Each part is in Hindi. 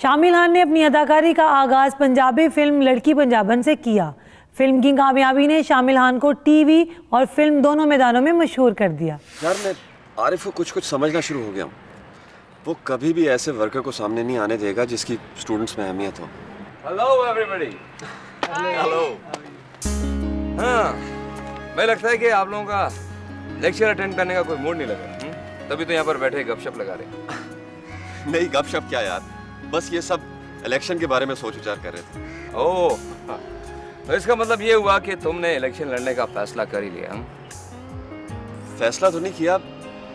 शामिल खान ने अपनी अदाकारी का आगाज़ पंजाबी फिल्म लड़की पंजाबन से किया। फिल्म की कामयाबी ने शामिल खान को टीवी और फिल्म दोनों मैदानों में मशहूर कर दिया। यार मैं आरिफ को कुछ समझना शुरू हो गया हूँ। वो कभी भी ऐसे वर्कर को सामने नहीं आने देगा जिसकी स्टूडेंट्स में अहमियत हो। Hello everybody. हेलो। हाँ, मुझे लगता है कि आप लोगों का लेक्चर अटेंड करने का कोई मूड नहीं लगा, तभी तो यहाँ पर बैठे गपशप लगा रहे। नहीं गपशप क्या यार, बस ये सब इलेक्शन के बारे में सोच विचार कर रहे थे। ओह, तो इसका मतलब ये हुआ कि तुमने इलेक्शन लड़ने का फैसला कर ही लिया। फैसला तो नहीं किया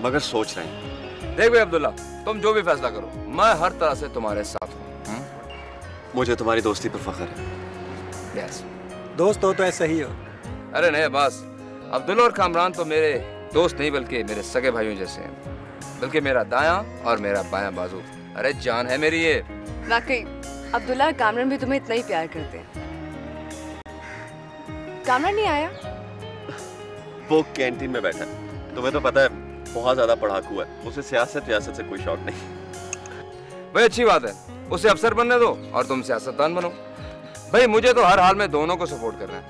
मगर सोच रहे हैं। देख भाई अब्दुल्ला, तुम जो भी फैसला करो मैं हर तरह से तुम्हारे साथ हूँ। मुझे तुम्हारी दोस्ती पर फख्र है। यस, दोस्त हो तो ऐसा ही हो। अरे नहीं बस, अब्दुल्ला और कामरान तो मेरे दोस्त नहीं बल्कि मेरे सगे भाइयों जैसे हैं, बल्कि मेरा दायां और मेरा बायां बाजू। अरे जान है मेरी ये। वाकई अब्दुल्ला और कामरान भी तुम्हें इतना ही प्यार करते हैं। कामरान नहीं आया? वो कैंटीन में बैठा है। तुम्हें तो पता है बहुत ज्यादा पढ़ाकू है, उसे सियासत से कोई शौक नहीं। भाई अच्छी बात है, उसे अफसर बनने दो और तुम सियासतदान बनो। भाई मुझे तो हर हाल में दोनों को सपोर्ट करना है।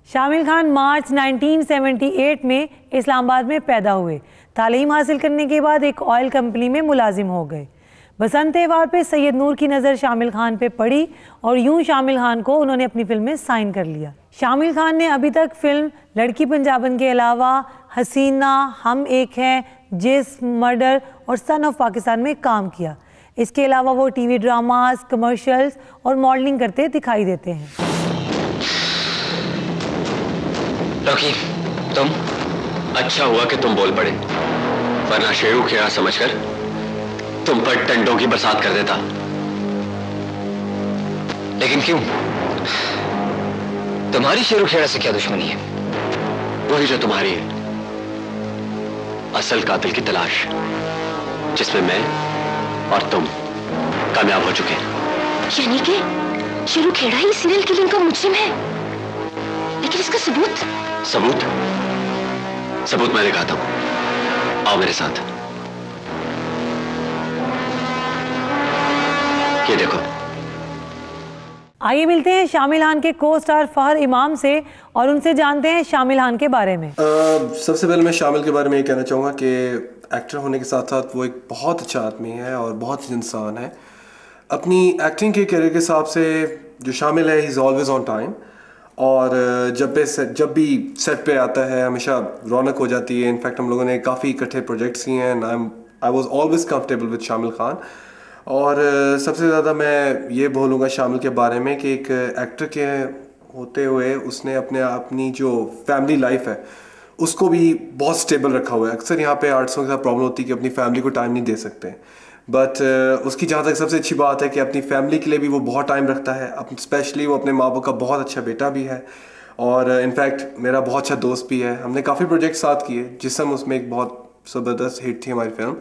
शामिल खान मार्च 1978 में इस्लामाबाद में पैदा हुए। तालीम हासिल करने के बाद एक ऑयल कंपनी में मुलाजिम हो गए। बसंत त्योहार पे सैयद नूर की नज़र शामिल खान पे पड़ी और यूं शामिल खान को उन्होंने अपनी फिल्म में साइन कर लिया। शामिल खान ने अभी तक फिल्म लड़की पंजाबन के अलावा हसीना, हम एक हैं, जिस्म, मर्डर और सन ऑफ पाकिस्तान में काम किया। इसके अलावा वो टीवी ड्रामास, कमर्शियल्स और मॉडलिंग करते दिखाई देते हैं। रॉकी, तुम अच्छा हुआ कि तुम बोल पड़े, वरना शेरू खेड़ा समझकर तुम पर टंडों की बरसात कर देता। लेकिन क्यों? तुम्हारी शेरू खेड़ा से क्या दुश्मनी है? वही जो तुम्हारी है, असल कातिल की तलाश, जिसमें मैं और तुम कामयाब हो चुके हैं। यानी कि शेरू खेड़ा ही सीरियल किलिंग का मुजरिम है, लेकिन इसका सबूत? सबूत मैं दिखाता हूं, आओ मेरे साथ। ये देखो। आइए मिलते हैं शामिल खान के को स्टार फहर इमाम से और उनसे जानते हैं शामिल खान के बारे में। सबसे पहले मैं शामिल के बारे में ये कहना चाहूँगा कि एक्टर होने के साथ साथ वो एक बहुत अच्छा आदमी है और बहुत अच्छा इंसान है। अपनी एक्टिंग के करियर के हिसाब से जो शामिल है, he is always on time, और जब भी सेट पे आता है हमेशा रौनक हो जाती है। इनफैक्ट हम लोगों ने काफ़ी इकट्ठे प्रोजेक्ट्स किए हैं। I was always comfortable with शामिल खान। और सबसे ज़्यादा मैं ये बोलूँगा शामिल के बारे में कि एक एक्टर के होते हुए उसने अपनी जो फैमिली लाइफ है उसको भी बहुत स्टेबल रखा हुआ है। अक्सर यहाँ पे आर्टिस्टों के साथ प्रॉब्लम होती है कि अपनी फैमिली को टाइम नहीं दे सकते, बट उसकी जहाँ तक सबसे अच्छी बात है कि अपनी फैमिली के लिए भी वो बहुत टाइम रखता है। स्पेशली वो अपने माँ बाप का बहुत अच्छा बेटा भी है और इनफैक्ट मेरा बहुत अच्छा दोस्त भी है। हमने काफ़ी प्रोजेक्ट साथ किए, जिसम उसमें एक बहुत ज़बरदस्त हिट थी हमारी फिल्म।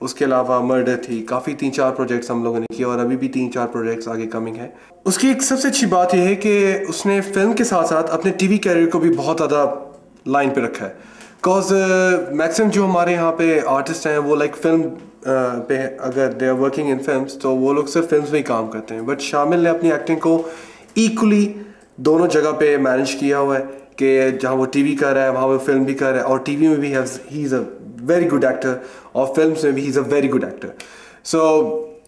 उसके अलावा मर्डर थी, काफ़ी 3-4 प्रोजेक्ट्स हम लोगों ने किए और अभी भी 3-4 प्रोजेक्ट्स आगे कमिंग है। उसकी एक सबसे अच्छी बात यह है कि उसने फिल्म के साथ साथ अपने टीवी कैरियर को भी बहुत ज़्यादा लाइन पे रखा है। बिकॉज मैक्सिमम जो हमारे यहाँ पे आर्टिस्ट हैं वो लाइक फिल्म पे अगर they are working in films तो वो लोग सिर्फ फिल्म्स में ही काम करते हैं, बट शामिल ने अपनी एक्टिंग को इक्वली दोनों जगह पे मैनेज किया हुआ है कि जहाँ वो टीवी कर रहा है वहाँ वो फिल्म भी कर रहा है। और टीवी में भी he is a very good actor और फिल्म्स में भी he is a very good actor. So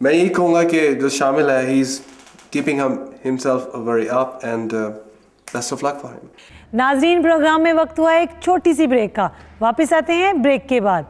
मैं यही कहूँगा कि जो शामिल है, he is keeping himself very up and best of luck for him. नाजरीन, प्रोग्राम में वक्त हुआ एक छोटी सी ब्रेक का। वापस आते हैं ब्रेक के बाद।